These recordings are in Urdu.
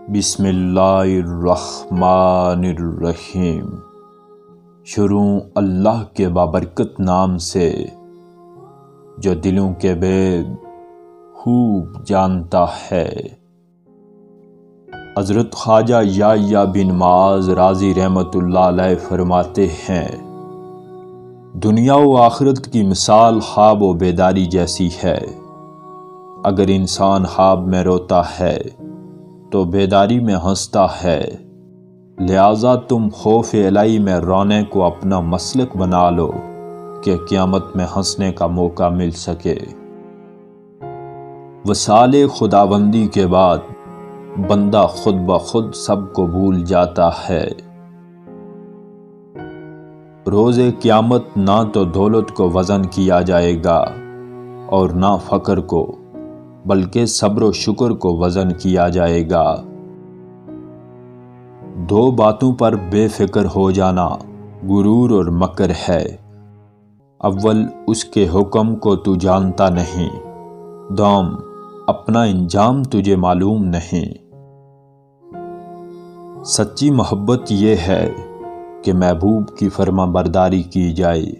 بسم اللہ الرحمن الرحیم۔ شروع اللہ کے بابرکت نام سے جو دلوں کے بید خوب جانتا ہے۔ حضرت خواجہ یحییٰ بن معاذ رازی رحمۃ اللہ علیہ فرماتے ہیں، دنیا و آخرت کی مثال خواب و بیداری جیسی ہے۔ اگر انسان خواب میں روتا ہے تو بیداری میں ہنستا ہے، لہٰذا تم خوف الہی میں رونے کو اپنا مسلک بنا لو کہ قیامت میں ہنسنے کا موقع مل سکے۔ وصال خداوندی کے بعد بندہ خود بخود سب کو بھول جاتا ہے۔ روز قیامت نہ تو دولت کو وزن کیا جائے گا اور نہ فقر کو، بلکہ صبر و شکر کو وزن کیا جائے گا۔ دو باتوں پر بے فکر ہو جانا غرور اور مکر ہے۔ اول اس کے حکم کو تو جانتا نہیں، دوم اپنا انجام تجھے معلوم نہیں۔ سچی محبت یہ ہے کہ محبوب کی فرما برداری کی جائے۔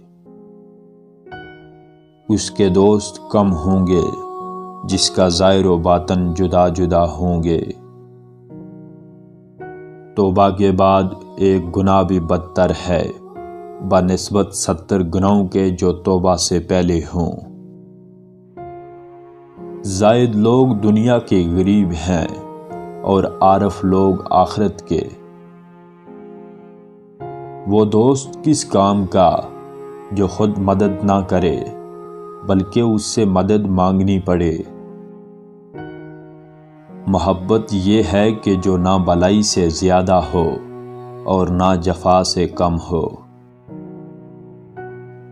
اس کے دوست کم ہوں گے جس کا ظاہر و باطن جدا جدا ہوں گے۔ توبہ کے بعد ایک گناہ بھی بدتر ہے بنسبت 70 گناہوں کے جو توبہ سے پہلے ہوں۔ زاہد لوگ دنیا کے غریب ہیں اور عارف لوگ آخرت کے۔ وہ دوست کس کام کا جو خود مدد نہ کرے بلکہ اس سے مدد مانگنی پڑے۔ محبت یہ ہے کہ جو نہ بلائی سے زیادہ ہو اور نہ جفا سے کم ہو۔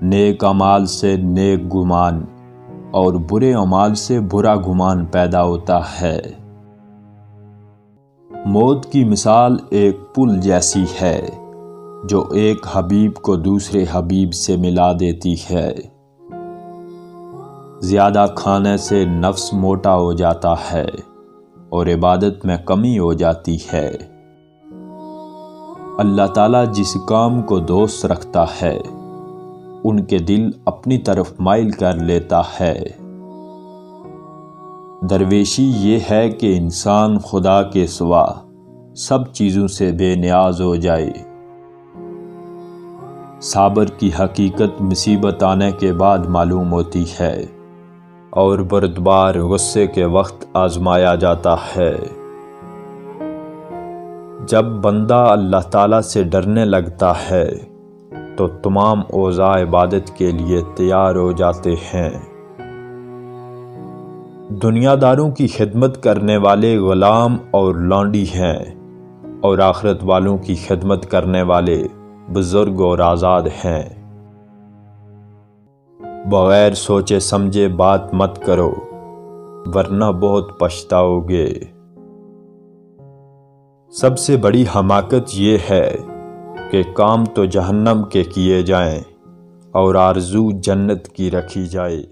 نیک اعمال سے نیک گمان اور برے اعمال سے برا گمان پیدا ہوتا ہے۔ موت کی مثال ایک پل جیسی ہے جو ایک حبیب کو دوسرے حبیب سے ملا دیتی ہے۔ زیادہ کھانے سے نفس موٹا ہو جاتا ہے اور عبادت میں کمی ہو جاتی ہے۔ اللہ تعالیٰ جس کام کو دوست رکھتا ہے ان کے دل اپنی طرف مائل کر لیتا ہے۔ درویشی یہ ہے کہ انسان خدا کے سوا سب چیزوں سے بے نیاز ہو جائے۔ صابر کی حقیقت مصیبت آنے کے بعد معلوم ہوتی ہے اور بردبار غصے کے وقت آزمایا جاتا ہے۔ جب بندہ اللہ تعالیٰ سے ڈرنے لگتا ہے تو تمام اوضاع عبادت کے لیے تیار ہو جاتے ہیں۔ دنیا داروں کی خدمت کرنے والے غلام اور لونڈی ہیں اور آخرت والوں کی خدمت کرنے والے بزرگ اور آزاد ہیں۔ بغیر سوچے سمجھے بات مت کرو ورنہ بہت پچھتاؤ گے۔ سب سے بڑی حماقت یہ ہے کہ کام تو جہنم کے کیے جائیں اور آرزو جنت کی رکھی جائے۔